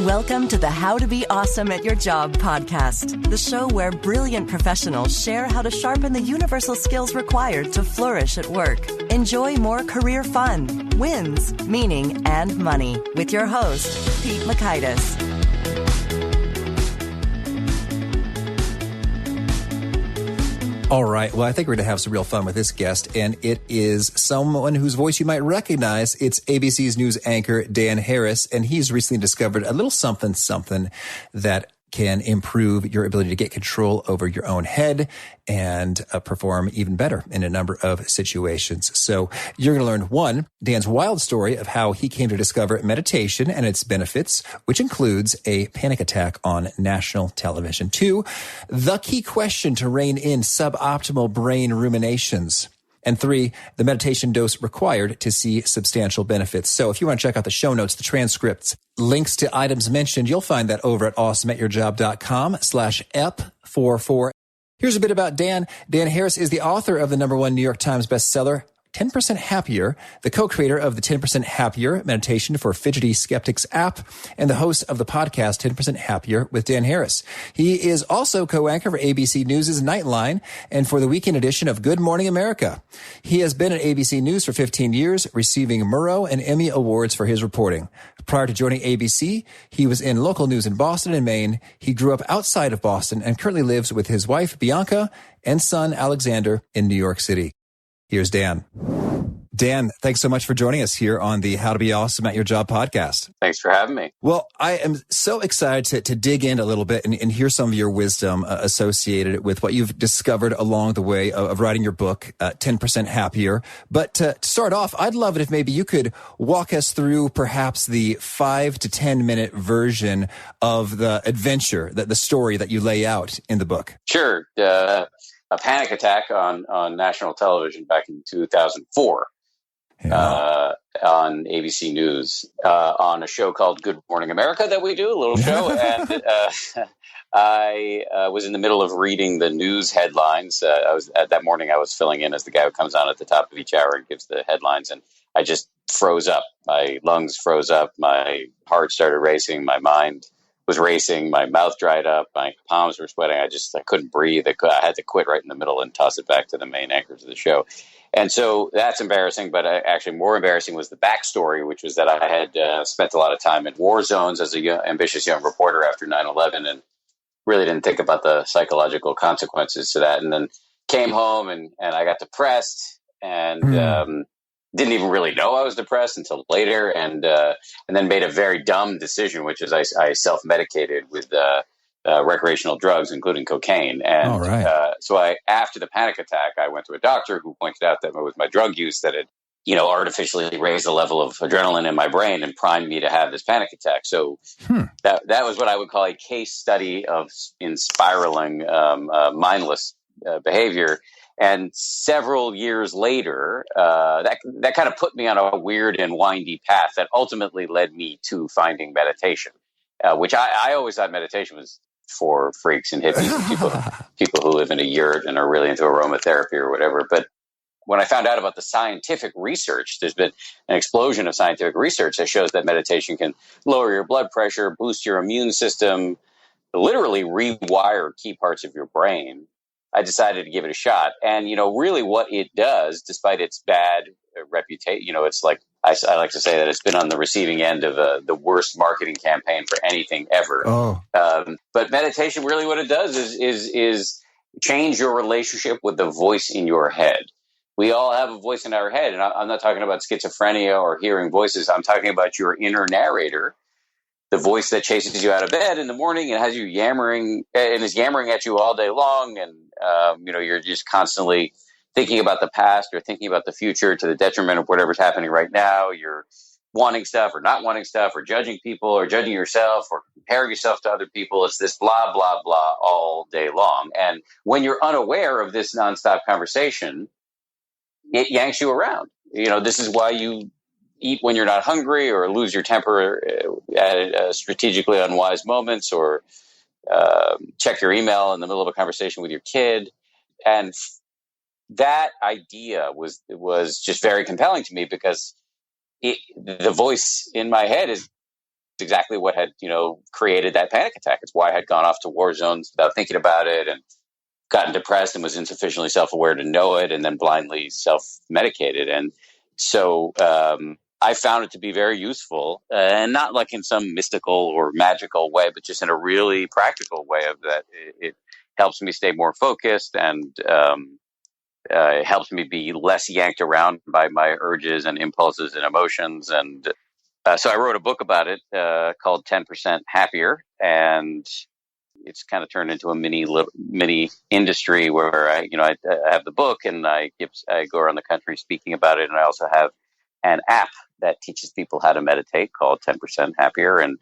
Welcome to the How to Be Awesome at Your Job podcast, the show where brilliant professionals share how to sharpen the universal skills required to flourish at work. Enjoy more career fun, wins, meaning, and money with your host, Pete Mockaitis. All right. Well, I think we're going to have some real fun with this guest, and it is someone whose voice you might recognize. It's ABC's news anchor, Dan Harris, and he's recently discovered a little something that can improve your ability to get control over your own head and perform even better in a number of situations. So you're going to learn, one, Dan's wild story of how he came to discover meditation and its benefits, which includes a panic attack on national television. Two, the key question to rein in suboptimal brain ruminations. And three, the meditation dose required to see substantial benefits. So if you want to check out the show notes, the transcripts, links to items mentioned, you'll find that over at awesomeatyourjob.com/ep44. Here's a bit about Dan. Dan Harris is the author of the #1 New York Times bestseller, 10% Happier, the co-creator of the 10% Happier meditation for fidgety skeptics app, and the host of the podcast 10% Happier with Dan Harris. He is also co-anchor for ABC News' Nightline and for the weekend edition of Good Morning America. He has been at ABC News for 15 years, receiving Murrow and Emmy awards for his reporting. Prior to joining ABC, he was in local news in Boston and Maine. He grew up outside of Boston and currently lives with his wife, Bianca, and son, Alexander, in New York City. Here's Dan. Dan, thanks so much for joining us here on the How to Be Awesome at Your Job podcast. Thanks for having me. Well, I am so excited to dig in a little bit and hear some of your wisdom associated with what you've discovered along the way of writing your book, 10% Happier. But to start off, I'd love it if maybe you could walk us through perhaps the 5 to 10 minute version of the adventure, the story that you lay out in the book. Sure. A panic attack on national television back in 2004 on ABC News on a show called Good Morning America that we do, a little show. And I was in the middle of reading the news headlines. That morning I was filling in as the guy who comes on at the top of each hour and gives the headlines. And I just froze up. My lungs froze up. My heart started racing. My mind was racing, my mouth dried up, my palms were sweating. I couldn't breathe. I had to quit right in the middle and toss it back to the main anchors of the show. And so that's embarrassing, but actually more embarrassing was the backstory, which was that I had spent a lot of time in war zones as a ambitious young reporter after 9/11 and really didn't think about the psychological consequences to that. And then came home and I got depressed and didn't even really know I was depressed until later, and then made a very dumb decision, which is I self-medicated with recreational drugs, including cocaine. And so after the panic attack, I went to a doctor who pointed out that it was my drug use that had, artificially raised the level of adrenaline in my brain and primed me to have this panic attack. So that was what I would call a case study in spiraling mindless behavior. And several years later, that kind of put me on a weird and windy path that ultimately led me to finding meditation, which I always thought meditation was for freaks and hippies and people who live in a yurt and are really into aromatherapy or whatever. But when I found out about the scientific research, there's been an explosion of scientific research that shows that meditation can lower your blood pressure, boost your immune system, literally rewire key parts of your brain. I decided to give it a shot. And, really what it does, despite its bad reputation, it's like, I like to say that it's been on the receiving end of the worst marketing campaign for anything ever. But meditation, really what it does is change your relationship with the voice in your head. We all have a voice in our head. And I'm not talking about schizophrenia or hearing voices. I'm talking about your inner narrator, the voice that chases you out of bed in the morning and has you yammering and is yammering at you all day long. And, you're just constantly thinking about the past or thinking about the future to the detriment of whatever's happening right now. You're wanting stuff or not wanting stuff or judging people or judging yourself or comparing yourself to other people. It's this blah, blah, blah all day long. And when you're unaware of this nonstop conversation, it yanks you around. This is why you eat when you're not hungry or lose your temper at strategically unwise moments or check your email in the middle of a conversation with your kid. And that idea was just very compelling to me because the voice in my head is exactly what had, created that panic attack. It's why I had gone off to war zones without thinking about it and gotten depressed and was insufficiently self-aware to know it, and then blindly self-medicated. And so I found it to be very useful, and not like in some mystical or magical way, but just in a really practical way of that. It helps me stay more focused, and it helps me be less yanked around by my urges and impulses and emotions. And so I wrote a book about it called 10% Happier, and it's kind of turned into a mini industry where I have the book, and I go around the country speaking about it. And I also have an app that teaches people how to meditate called 10% Happier. And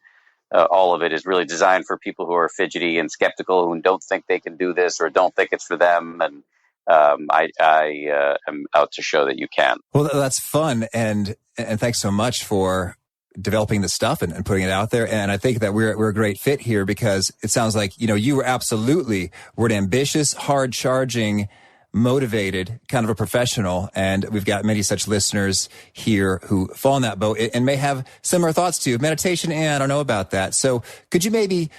all of it is really designed for people who are fidgety and skeptical, who don't think they can do this or don't think it's for them. And I am out to show that you can. Well, that's fun. And thanks so much for developing the stuff and putting it out there. And I think that we're a great fit here, because it sounds like, you were an ambitious, hard charging, motivated kind of a professional. And we've got many such listeners here who fall in that boat and may have similar thoughts to you. Meditation, I don't know about that. So could you maybe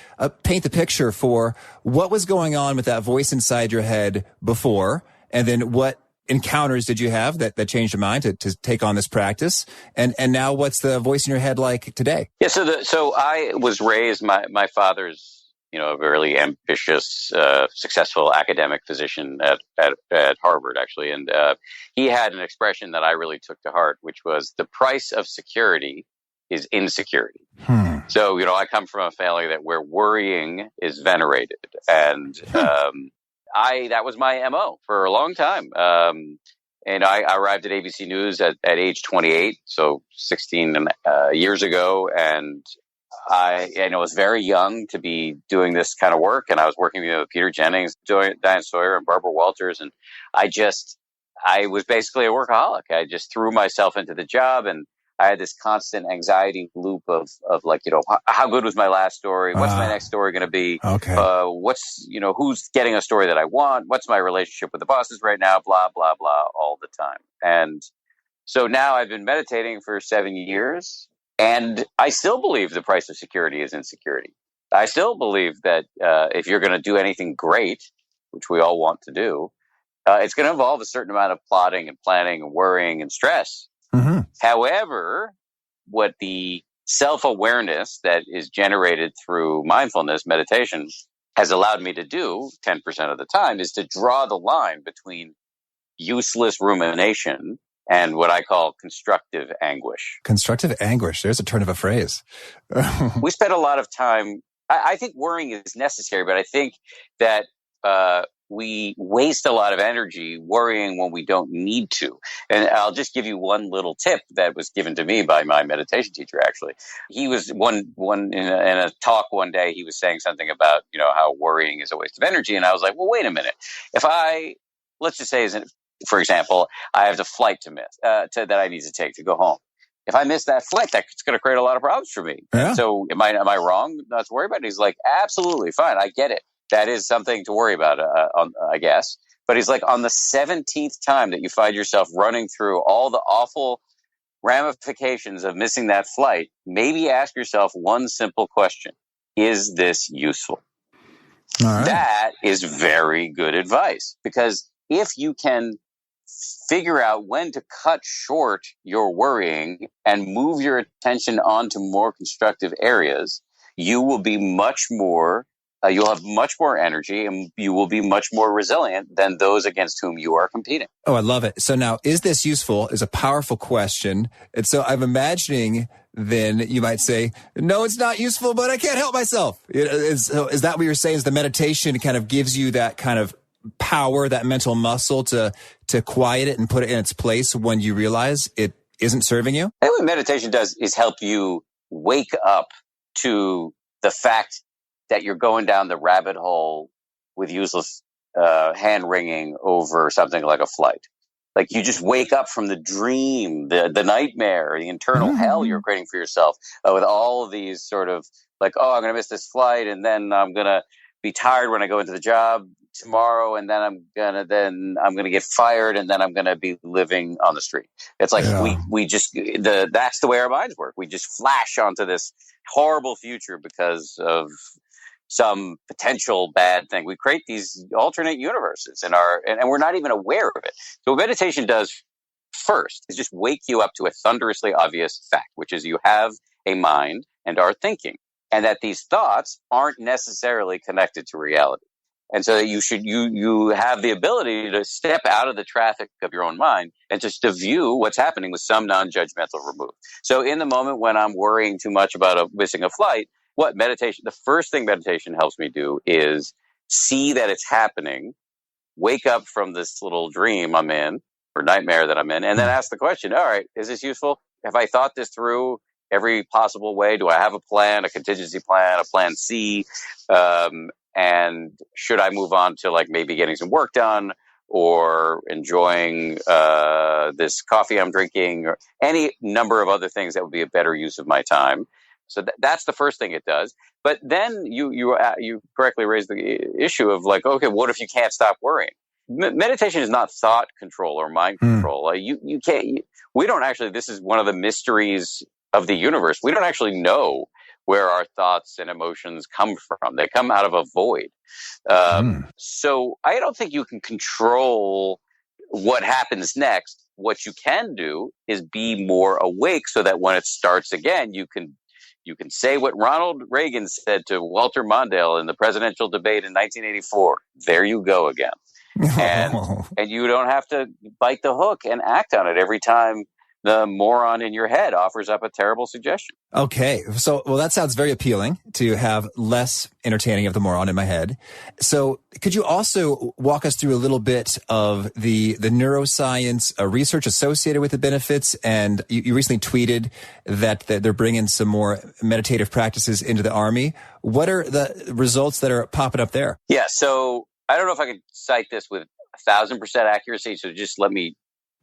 paint the picture for what was going on with that voice inside your head before, and then what encounters did you have that changed your mind to take on this practice? And now what's the voice in your head like today? Yeah. So I was raised, my father's, a really ambitious, successful academic physician at Harvard, actually. And he had an expression that I really took to heart, which was, the price of security is insecurity. So, I come from a family where worrying is venerated. And that was my MO for a long time. And I arrived at ABC News at age 28, so 16 years ago. And I was very young to be doing this kind of work. And I was working with Peter Jennings, Diane Sawyer, and Barbara Walters. And I was basically a workaholic. I just threw myself into the job, and I had this constant anxiety loop of like, how good was my last story? What's my next story going to be? Okay. Who's getting a story that I want? What's my relationship with the bosses right now? Blah, blah, blah, all the time. And so now I've been meditating for 7 years, and I still believe the price of security is insecurity. I still believe that if you're going to do anything great, which we all want to do, it's going to involve a certain amount of plotting and planning and worrying and stress. Mm-hmm. However, what the self-awareness that is generated through mindfulness meditation has allowed me to do 10% of the time is to draw the line between useless rumination and what I call constructive anguish. Constructive anguish. There's a turn of a phrase. We spend a lot of time. I think worrying is necessary, but I think that we waste a lot of energy worrying when we don't need to. And I'll just give you one little tip that was given to me by my meditation teacher, actually. He was in a talk one day, he was saying something about, how worrying is a waste of energy. And I was like, well, wait a minute. Let's just say, for example, I have the flight to miss, that I need to take to go home. If I miss that flight, that's going to create a lot of problems for me. Yeah. So am I wrong not to worry about it? He's like, absolutely fine. I get it. That is something to worry about, I guess. But he's like, on the 17th time that you find yourself running through all the awful ramifications of missing that flight, maybe ask yourself one simple question. Is this useful? All right. That is very good advice, because if you can figure out when to cut short your worrying and move your attention onto more constructive areas, you will be you'll have much more energy, and you will be much more resilient than those against whom you are competing. Oh, I love it. So now, is this useful is a powerful question. And so I'm imagining then you might say, no, it's not useful, but I can't help myself. Is that what you're saying? Is the meditation kind of gives you that kind of power, that mental muscle to quiet it and put it in its place when you realize it isn't serving you? And what meditation does is help you wake up to the fact that you're going down the rabbit hole with useless hand-wringing over something like a flight. Like, you just wake up from the dream, the nightmare, the internal hell you're creating for yourself with all of these sort of like, oh, I'm going to miss this flight, and then I'm going to be tired when I go into the job, tomorrow, and then I'm gonna get fired, and then I'm gonna be living on the street. It's like that's the way our minds work. We just flash onto this horrible future because of some potential bad thing. We create these alternate universes and we're not even aware of it. So what meditation does first is just wake you up to a thunderously obvious fact, which is you have a mind and are thinking, and that these thoughts aren't necessarily connected to reality. And so that you have the ability to step out of the traffic of your own mind and just to view what's happening with some non-judgmental remove. So in the moment when I'm worrying too much about missing a flight, the first thing meditation helps me do is see that it's happening, wake up from this little dream I'm in or nightmare that I'm in, and then ask the question, all right, is this useful? Have I thought this through every possible way? Do I have a plan, a contingency plan, a plan C? And should I move on to like maybe getting some work done or enjoying this coffee I'm drinking or any number of other things that would be a better use of my time? So that's the first thing it does. But then you correctly raised the issue of like, okay, what if you can't stop worrying? Meditation is not thought control or mind control. You can't. We don't actually. This is one of the mysteries of the universe. We don't actually know where our thoughts and emotions come from. They come out of a void. So I don't think you can control what happens next. What you can do is be more awake so that when it starts again, you can say what Ronald Reagan said to Walter Mondale in the presidential debate in 1984. There you go again. And you don't have to bite the hook and act on it every time the moron in your head offers up a terrible suggestion. Okay. So, well, that sounds very appealing to have less entertaining of the moron in my head. So could you also walk us through a little bit of the neuroscience research associated with the benefits? And you recently tweeted that they're bringing some more meditative practices into the Army. What are the results that are popping up there? Yeah. So I don't know if I could cite this with 1,000% accuracy. So just let me.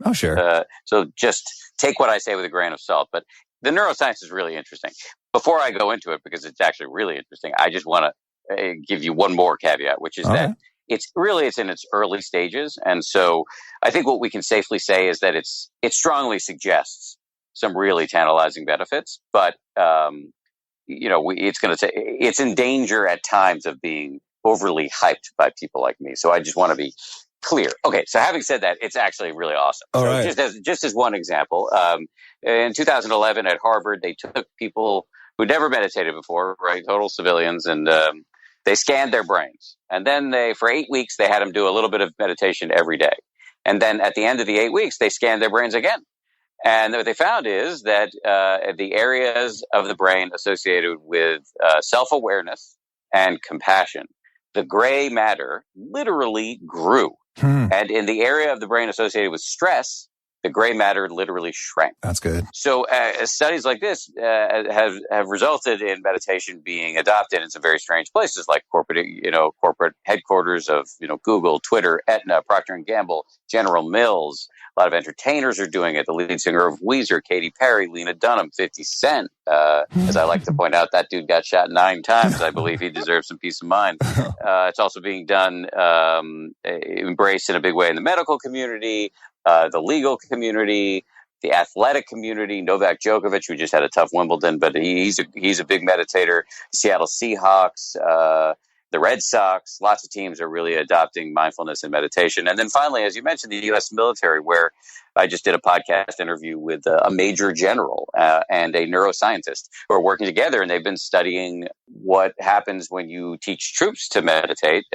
Oh, sure. So just take what I say with a grain of salt. But the neuroscience is really interesting. Before I go into it, because it's actually really interesting, I just want to give you one more caveat, which is that it's in its early stages. And so I think what we can safely say is that it strongly suggests some really tantalizing benefits. But, it's in danger at times of being overly hyped by people like me. So I just want to be clear. Okay, so having said that, it's actually really awesome. All so right. just as one example, in 2011 at Harvard, they took people who'd never meditated before, right, total civilians, and they scanned their brains. And then for 8 weeks, they had them do a little bit of meditation every day. And then at the end of the 8 weeks, they scanned their brains again. And what they found is that the areas of the brain associated with self-awareness and compassion, the gray matter literally grew. And in the area of the brain associated with stress, the gray matter literally shrank. That's good. So studies like this have resulted in meditation being adopted in some very strange places, like corporate headquarters of Google, Twitter, Aetna, Procter & Gamble, General Mills. A lot of entertainers are doing it. The lead singer of Weezer, Katy Perry, Lena Dunham, 50 Cent. As I like to point out, that dude got shot 9 times. I believe he deserves some peace of mind. It's also being done, embraced in a big way in the medical community, the legal community, the athletic community. Novak Djokovic, who just had a tough Wimbledon, but he's a big meditator. Seattle Seahawks, the Red Sox, lots of teams are really adopting mindfulness and meditation. And then finally, as you mentioned, the U.S. military, where I just did a podcast interview with a major general and a neuroscientist who are working together, and they've been studying what happens when you teach troops to meditate.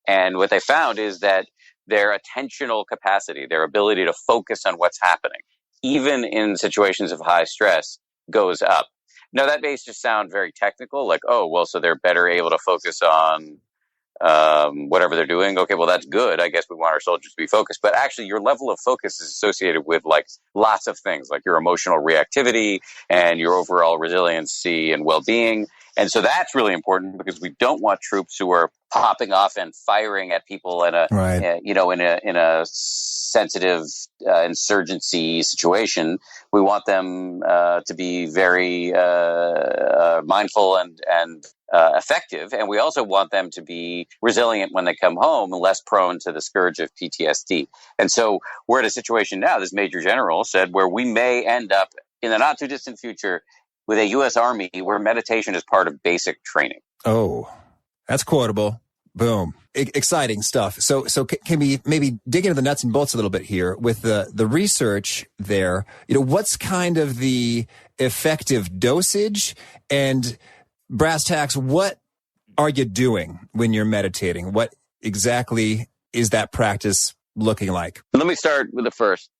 And what they found is that their attentional capacity, their ability to focus on what's happening, even in situations of high stress, goes up. Now, that may just sound very technical, like, oh, well, so they're better able to focus on whatever they're doing. Okay, well, that's good. I guess we want our soldiers to be focused. But actually, your level of focus is associated with like lots of things, like your emotional reactivity and your overall resiliency and well-being. And so that's really important because we don't want troops who are popping off and firing at people in a sensitive insurgency situation. We want them to be very mindful and effective. And we also want them to be resilient when they come home and less prone to the scourge of PTSD. And so we're at a situation now, this Major General said, where we may end up in the not too distant future with a U.S. Army where meditation is part of basic training. Oh, that's quotable. Boom. Exciting stuff. So can we maybe dig into the nuts and bolts a little bit here with the research there? What's kind of the effective dosage, and brass tacks, what are you doing when you're meditating? What exactly is that practice looking like? Let me start with the first.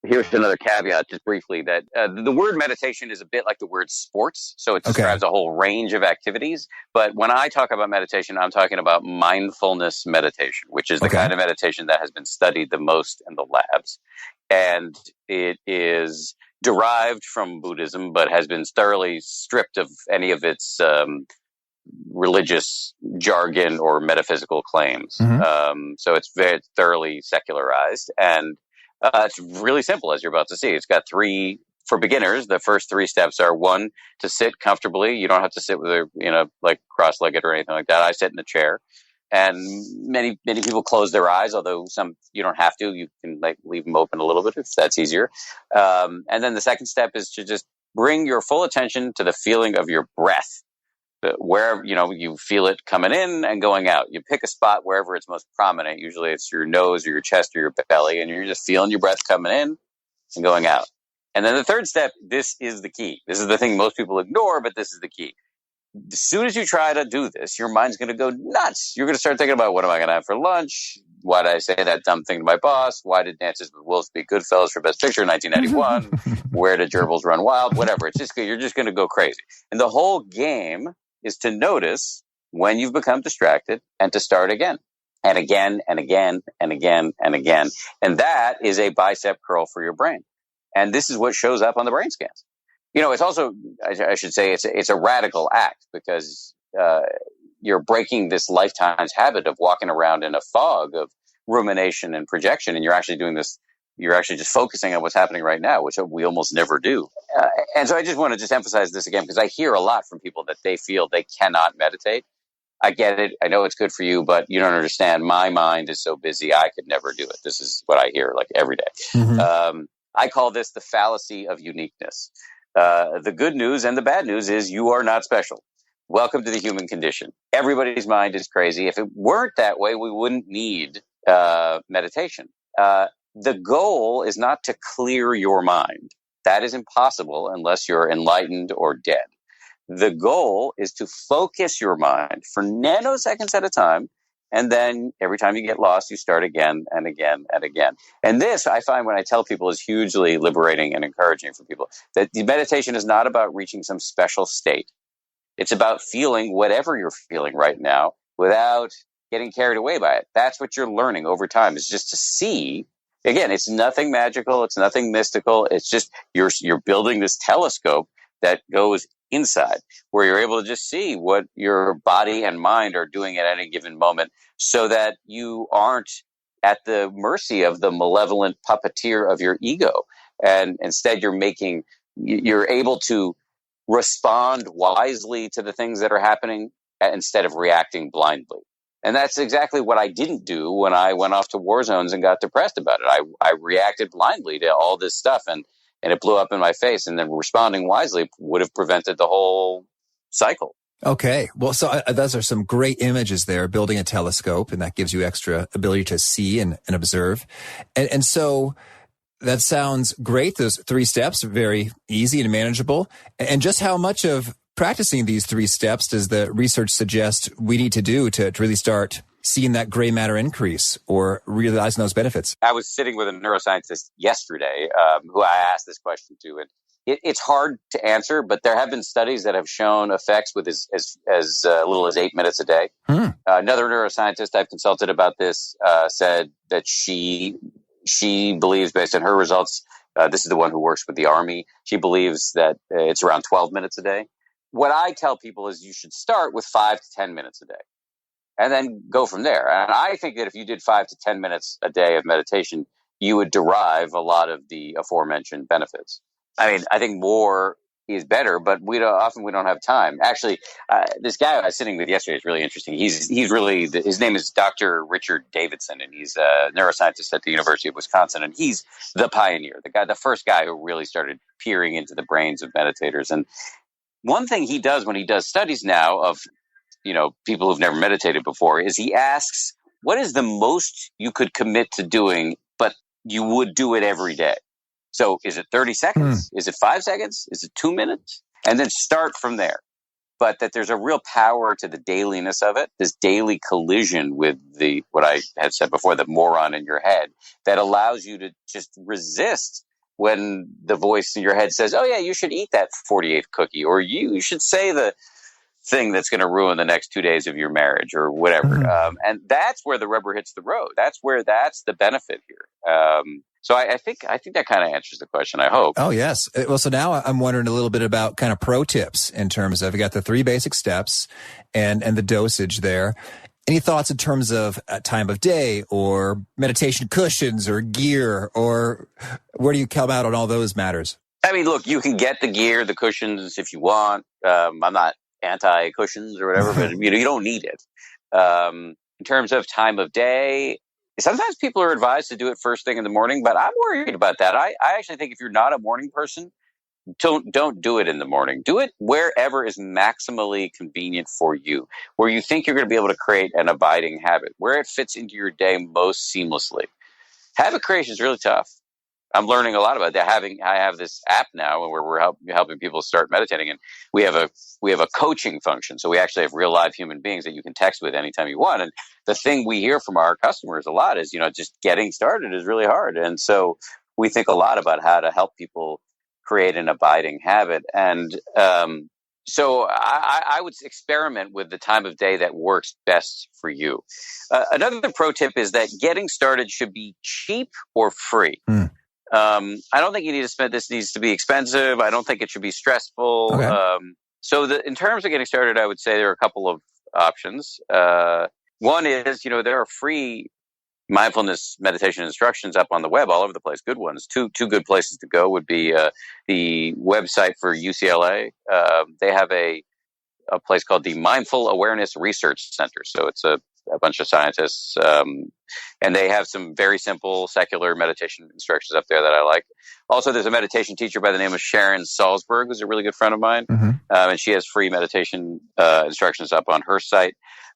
Here's another caveat, just briefly, that the word meditation is a bit like the word sports. So it describes a whole range of activities. But when I talk about meditation, I'm talking about mindfulness meditation, which is the kind of meditation that has been studied the most in the labs. And it is derived from Buddhism, but has been thoroughly stripped of any of its religious jargon or metaphysical claims. So it's very thoroughly secularized. And it's really simple, as you're about to see. It's got three, for beginners, the first three steps are: one, to sit comfortably. You don't have to sit with like cross-legged or anything like that. I sit in a chair. And many people close their eyes, although some you don't have to. You can leave them open a little bit if that's easier. And then the second step is to just bring your full attention to the feeling of your breath. Wherever you feel it coming in and going out. You pick a spot wherever it's most prominent. Usually it's your nose or your chest or your belly, and you're just feeling your breath coming in and going out. And then the third step, this is the key. This is the thing most people ignore, but this is the key. As soon as you try to do this, your mind's going to go nuts. You're going to start thinking about, what am I going to have for lunch? Why did I say that dumb thing to my boss? Why did Dances with Wolves beat Goodfellas for Best Picture in 1991? Where did gerbils run wild? Whatever. You're just going to go crazy. And the whole game is to notice when you've become distracted and to start again and again and again and again and again. And that is a bicep curl for your brain. And this is what shows up on the brain scans. It's also, I should say, it's a radical act, because you're breaking this lifetime's habit of walking around in a fog of rumination and projection. And you're actually doing this. You're actually just focusing on what's happening right now, which we almost never do. And so I just want to emphasize this again, because I hear a lot from people that they feel they cannot meditate. I get it. I know it's good for you, but you don't understand. My mind is so busy, I could never do it. This is what I hear every day. I call this the fallacy of uniqueness. The good news and the bad news is you are not special. Welcome to the human condition. Everybody's mind is crazy. If it weren't that way, we wouldn't need meditation. The goal is not to clear your mind. That is impossible unless you're enlightened or dead. The goal is to focus your mind for nanoseconds at a time, and then every time you get lost, you start again and again and again. And this, I find, when I tell people, is hugely liberating and encouraging for people. That the meditation is not about reaching some special state. It's about feeling whatever you're feeling right now without getting carried away by it. That's what you're learning over time, is just to see. Again, it's nothing magical. It's nothing mystical. It's just you're building this telescope that goes inside, where you're able to just see what your body and mind are doing at any given moment, so that you aren't at the mercy of the malevolent puppeteer of your ego. And instead, you're able to respond wisely to the things that are happening instead of reacting blindly. And that's exactly what I didn't do when I went off to war zones and got depressed about it. I reacted blindly to all this stuff, and it blew up in my face. And then responding wisely would have prevented the whole cycle. Okay. Well, so those are some great images there, building a telescope, and that gives you extra ability to see and observe. And so that sounds great. Those three steps are very easy and manageable. And just how much of practicing these three steps does the research suggest we need to do to really start seeing that gray matter increase or realizing those benefits? I was sitting with a neuroscientist yesterday who I asked this question to, and it's hard to answer, but there have been studies that have shown effects with as little as 8 minutes a day. Another neuroscientist I've consulted about this said that she believes, based on her results, this is the one who works with the Army, she believes that it's around 12 minutes a day. What I tell people is you should start with 5 to 10 minutes a day and then go from there. And I think that if you did 5 to 10 minutes a day of meditation, you would derive a lot of the aforementioned benefits. I mean, I think more is better, but we don't have time. Actually, this guy I was sitting with yesterday is really interesting. He's really his name is Dr. Richard Davidson, and he's a neuroscientist at the University of Wisconsin, and he's the pioneer, the first guy who really started peering into the brains of meditators. And one thing he does when he does studies now of people who've never meditated before is he asks, what is the most you could commit to doing, but you would do it every day? So is it 30 seconds? Is it 5 seconds? Is it 2 minutes? And then start from there. But that there's a real power to the dailiness of it, this daily collision with what I had said before, the moron in your head, that allows you to just resist when the voice in your head says, oh yeah, you should eat that 48th cookie, or you should say the thing that's going to ruin the next 2 days of your marriage or whatever. And that's where the rubber hits the road. That's the benefit here. So I think that kind of answers the question, I hope. Oh, yes. Well, so now I'm wondering a little bit about kind of pro tips in terms of, you got the 3 basic steps and the dosage there. Any thoughts in terms of time of day or meditation cushions or gear, or where do you come out on all those matters? I mean, look, you can get the gear, the cushions if you want. I'm not anti-cushions or whatever, but you don't need it. In terms of time of day, sometimes people are advised to do it first thing in the morning, but I'm worried about that. I actually think if you're not a morning person, don't do it in the morning. Do it wherever is maximally convenient for you, where you think you're going to be able to create an abiding habit, where it fits into your day most seamlessly. Habit creation is really tough. I'm learning a lot about that. I have this app now where we're helping people start meditating, and we have a coaching function. So we actually have real live human beings that you can text with anytime you want. And the thing we hear from our customers a lot is, just getting started is really hard. And so we think a lot about how to help people create an abiding habit. And so I would experiment with the time of day that works best for you. Another pro tip is that getting started should be cheap or free. I don't think you need to spend. This needs to be expensive. I don't think it should be stressful. Okay. So in terms of getting started, I would say there are a couple of options. One is, there are free mindfulness meditation instructions up on the web all over the place. Good ones. Two good places to go would be the website for UCLA. They have a place called the Mindful Awareness Research Center. So it's a bunch of scientists, and they have some very simple secular meditation instructions up there that I like. Also, there's a meditation teacher by the name of Sharon Salzberg, who's a really good friend of mine, and she has free meditation instructions up on her site.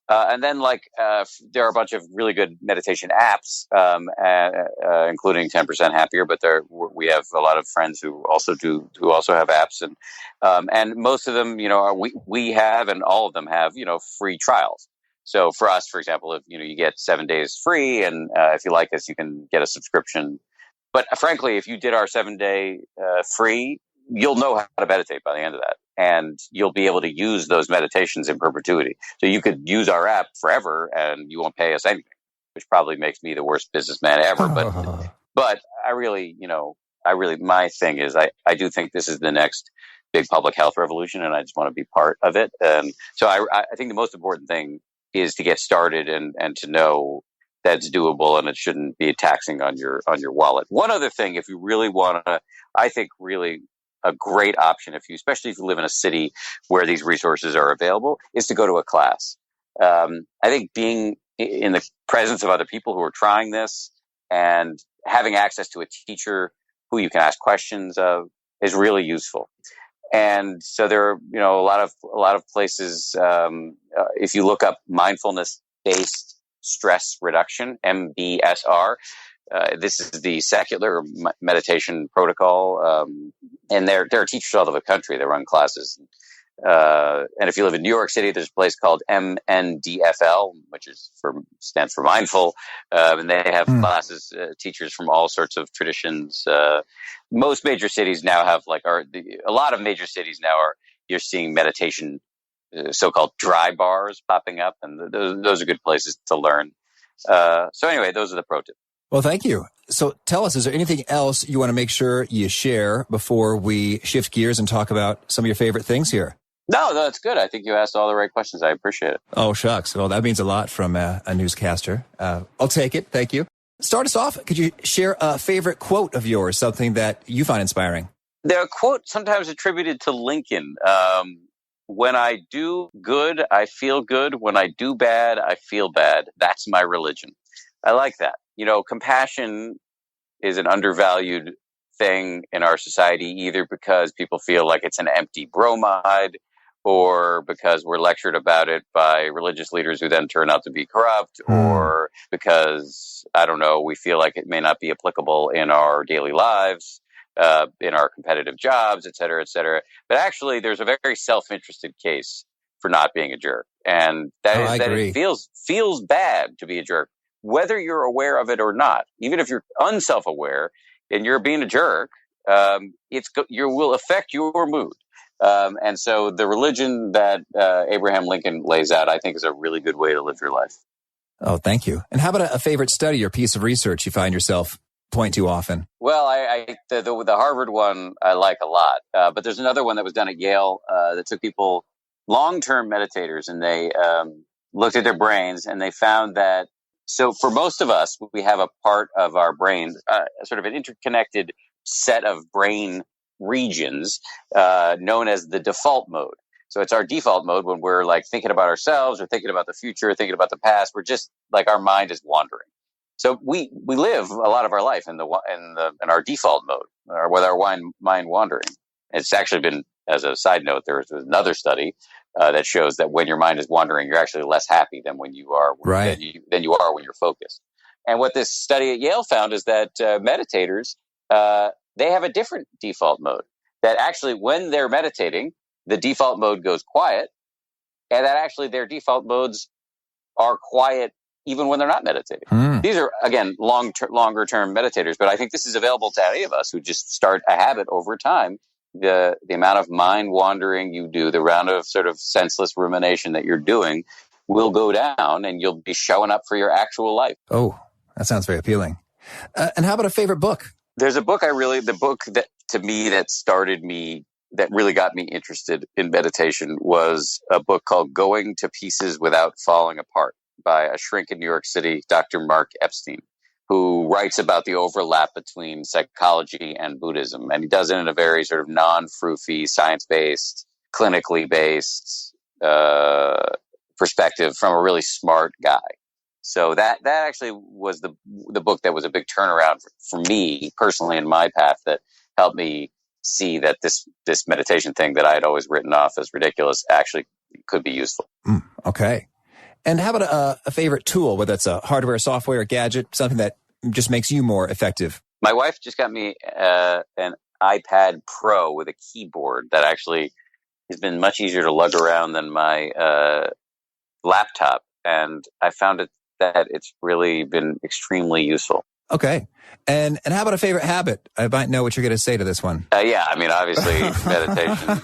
And then, there are a bunch of really good meditation apps, including 10% Happier. But we have a lot of friends who also have apps, and most of them, we have, and all of them have, free trials. So for us, for example, if you get 7 days free, and if you like us, you can get a subscription. But frankly, if you did our 7-day free, you'll know how to meditate by the end of that, and you'll be able to use those meditations in perpetuity. So you could use our app forever, and you won't pay us anything, which probably makes me the worst businessman ever. But I really, my thing is, I do think this is the next big public health revolution, and I just want to be part of it. And so I think the most important thing is to get started and to know that's doable, and it shouldn't be taxing on your wallet. One other thing, if you really want to, I think really a great option, especially if you live in a city where these resources are available, is to go to a class. I think being in the presence of other people who are trying this and having access to a teacher who you can ask questions of is really useful. And so there are, a lot of places. If you look up mindfulness-based stress reduction, MBSR, this is the secular meditation protocol, and there are teachers all over the country that run classes. And if you live in New York City, there's a place called MNDFL, which stands for mindful, and they have classes, teachers from all sorts of traditions. Most major cities now have a lot of major cities now you're seeing meditation, so-called dry bars popping up, and those are good places to learn. So anyway, those are the pro tips. Well, thank you. So tell us, is there anything else you want to make sure you share before we shift gears and talk about some of your favorite things here? No, that's good. I think you asked all the right questions. I appreciate it. Oh, shucks. Well, that means a lot from a newscaster. I'll take it. Thank you. Start us off. Could you share a favorite quote of yours, something that you find inspiring? The quote sometimes attributed to Lincoln. When I do good, I feel good. When I do bad, I feel bad. That's my religion. I like that. Compassion is an undervalued thing in our society, either because people feel like it's an empty bromide or because we're lectured about it by religious leaders who then turn out to be corrupt, or because, I don't know, we feel like it may not be applicable in our daily lives, in our competitive jobs, et cetera, et cetera. But actually, there's a very self-interested case for not being a jerk. And that is that it feels bad to be a jerk, whether you're aware of it or not. Even if you're unself-aware and you're being a jerk, you will affect your mood. And so the religion that Abraham Lincoln lays out, I think, is a really good way to live your life. Oh, thank you. And how about a favorite study or piece of research you find yourself point to often? Well, the Harvard one I like a lot. But there's another one that was done at Yale that took people, long-term meditators, and they looked at their brains, and they found that, so for most of us, we have a part of our brain, sort of an interconnected set of brain regions known as the default mode. So it's our default mode when we're like thinking about ourselves or thinking about the future, thinking about the past. We're just like, our mind is wandering. So we live a lot of our life in our default mode, or with our mind wandering. It's actually been, as a side note, there's another study that shows that when your mind is wandering, you're actually less happy than when you are than you are when you're focused. And what this study at Yale found is that meditators, they have a different default mode. That actually, when they're meditating, the default mode goes quiet, and that actually their default modes are quiet even when they're not meditating. These are, again, longer term meditators, but I think this is available to any of us who just start a habit over time. The amount of mind wandering you do, the round of sort of senseless rumination that you're doing will go down, and you'll be showing up for your actual life. Oh, that sounds very appealing. And how about a favorite book? There's a book the book that, to me, that really got me interested in meditation was a book called Going to Pieces Without Falling Apart by a shrink in New York City, Dr. Mark Epstein, who writes about the overlap between psychology and Buddhism. And he does it in a very sort of non-froofy, science-based, clinically based perspective from a really smart guy. So that actually was the book that was a big turnaround for me personally in my path, that helped me see that this meditation thing that I had always written off as ridiculous actually could be useful. Okay. And how about a favorite tool, whether it's a hardware, software, gadget, something that just makes you more effective? My wife just got me an iPad Pro with a keyboard that actually has been much easier to lug around than my laptop. And I found that it's really been extremely useful. Okay. And how about a favorite habit? I might know what you're going to say to this one. Yeah, I mean, obviously, meditation.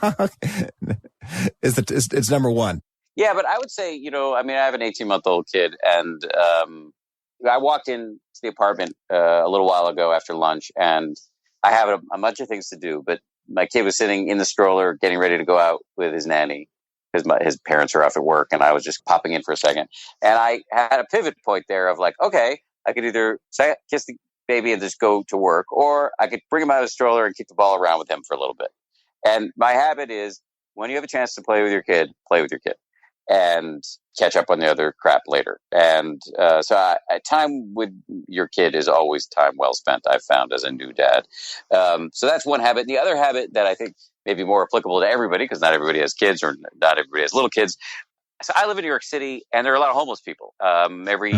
It's number one. Yeah, but I would say, I have an 18-month-old kid, and I walked into the apartment a little while ago after lunch, and I have a bunch of things to do, but my kid was sitting in the stroller getting ready to go out with his nanny because his parents are off at work, and I was just popping in for a second. And I had a pivot point there of like, okay, I could either kiss the baby and just go to work, or I could bring him out of the stroller and kick the ball around with him for a little bit. And my habit is, when you have a chance to play with your kid, play with your kid and catch up on the other crap later. And so time with your kid is always time well spent, I've found, as a new dad. So that's one habit. The other habit that I think may be more applicable to everybody, because not everybody has kids or not everybody has little kids. So I live in New York City, and there are a lot of homeless people. Every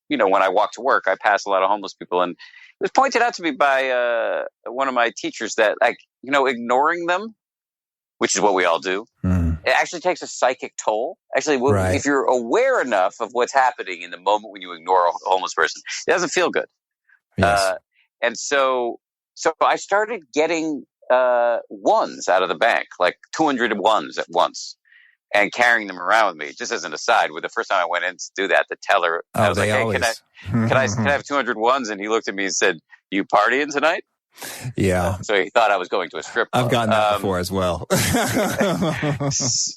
when I walk to work, I pass a lot of homeless people. And it was pointed out to me by one of my teachers that, ignoring them, which is what we all do, it actually takes a psychic toll. Actually, if you're aware enough of what's happening in the moment when you ignore a homeless person, it doesn't feel good. Yes. And so I started getting ones out of the bank, like 200 ones at once, and carrying them around with me. Just as an aside, the first time I went in to do that, the teller, I was like, "Hey, can I have 200 ones?" And he looked at me and said, "You partying tonight?" Yeah. So he thought I was going to a strip club. I've gotten that before as well.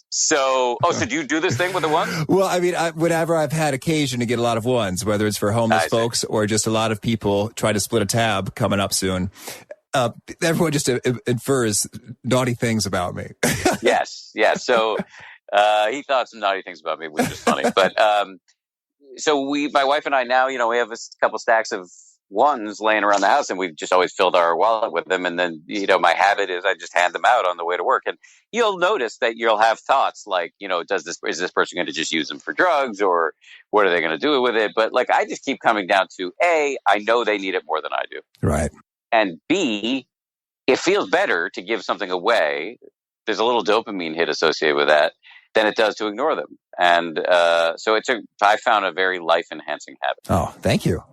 So do you do this thing with the ones? Well, I mean, whenever I've had occasion to get a lot of ones, whether it's for homeless folks or just a lot of people try to split a tab coming up soon, everyone just infers naughty things about me. Yes. So he thought some naughty things about me, which is funny. But so my wife and I now, we have a couple stacks of ones laying around the house, and we've just always filled our wallet with them. And then, my habit is I just hand them out on the way to work. And you'll notice that you'll have thoughts like, is this person going to just use them for drugs, or what are they going to do with it? But like, I just keep coming down to A, I know they need it more than I do. Right. And B, it feels better to give something away. There's a little dopamine hit associated with that than it does to ignore them. And so I found a very life enhancing habit. Oh, thank you.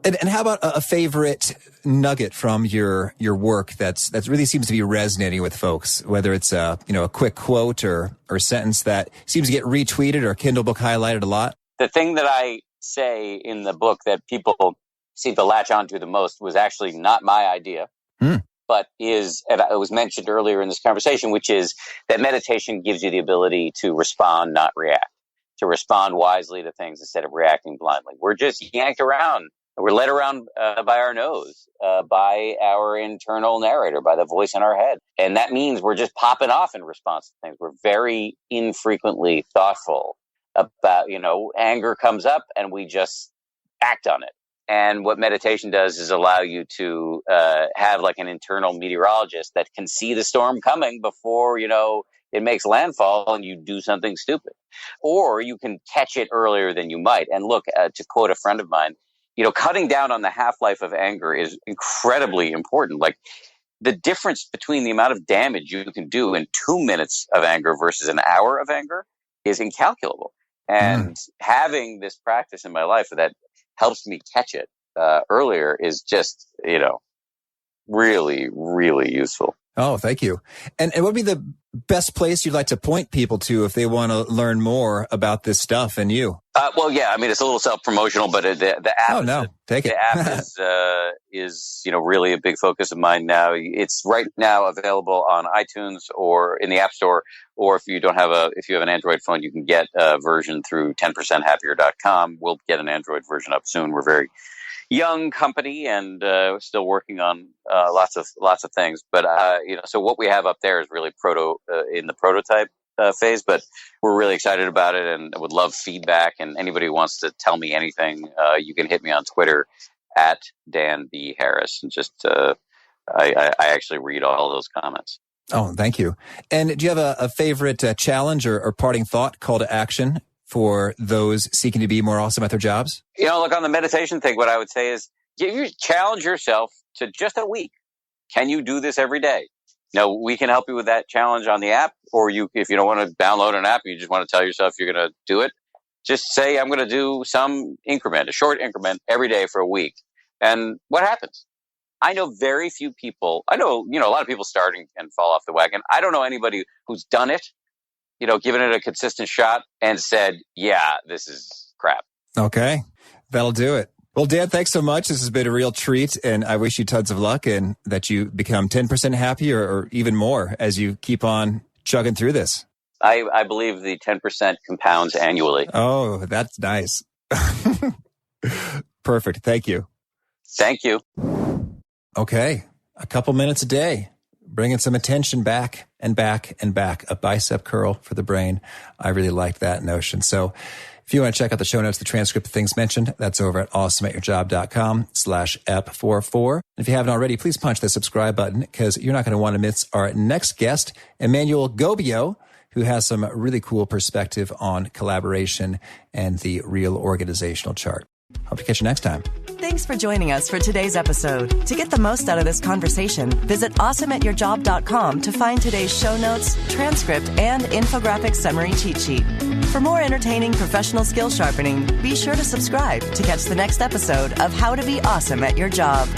And how about a favorite nugget from your work that really seems to be resonating with folks, whether it's a quick quote or sentence that seems to get retweeted or Kindle book highlighted a lot? The thing that I say in the book that people seem to latch onto the most was actually not my idea, but and it was mentioned earlier in this conversation, which is that meditation gives you the ability to respond, not react, to respond wisely to things instead of reacting blindly. We're just yanked around. We're led around by our nose, by our internal narrator, by the voice in our head. And that means we're just popping off in response to things. We're very infrequently thoughtful about, anger comes up and we just act on it. And what meditation does is allow you to have like an internal meteorologist that can see the storm coming before, it makes landfall and you do something stupid. Or you can catch it earlier than you might. And look, to quote a friend of mine, cutting down on the half-life of anger is incredibly important. Like the difference between the amount of damage you can do in 2 minutes of anger versus an hour of anger is incalculable. And having this practice in my life that helps me catch it earlier is just, really, really useful. Oh, thank you. And what would be the best place you'd like to point people to if they want to learn more about this stuff and you? Well, yeah, I mean, it's a little self-promotional, but the app. Oh, no. Take it. The app is really a big focus of mine now. It's right now available on iTunes or in the App Store, or if you have an Android phone, you can get a version through 10percenthappier.com. We'll get an Android version up soon. We're very young company and still working on lots of things. But so what we have up there is really in the prototype phase. But we're really excited about it, and I would love feedback. And anybody who wants to tell me anything, you can hit me on Twitter at Dan B. Harris, and just I actually read all those comments. Oh, thank you. And do you have a favorite challenge or parting thought, call to action for those seeking to be more awesome at their jobs? Look, on the meditation thing, what I would say is challenge yourself to just a week. Can you do this every day? We can help you with that challenge on the app, or if you don't want to download an app, you just want to tell yourself you're going to do it. Just say, I'm going to do some increment, a short increment every day for a week. And what happens? I know very few people. I know, a lot of people starting and fall off the wagon. I don't know anybody who's done it, given it a consistent shot and said, yeah, this is crap. Okay. That'll do it. Well, Dan, thanks so much. This has been a real treat, and I wish you tons of luck and that you become 10% happier or even more as you keep on chugging through this. I believe the 10% compounds annually. Oh, that's nice. Perfect. Thank you. Thank you. Okay. A couple minutes a day, bringing some attention back and back and back. A bicep curl for the brain. I really liked that notion. So if you want to check out the show notes, the transcript of things mentioned, that's over at awesomeatyourjob.com/ep44. If you haven't already, please punch the subscribe button because you're not going to want to miss our next guest, Emmanuel Gobio, who has some really cool perspective on collaboration and the real organizational chart. Hope to catch you next time. Thanks for joining us for today's episode. To get the most out of this conversation, visit awesomeatyourjob.com to find today's show notes, transcript, and infographic summary cheat sheet. For more entertaining professional skill sharpening, be sure to subscribe to catch the next episode of How to Be Awesome at Your Job.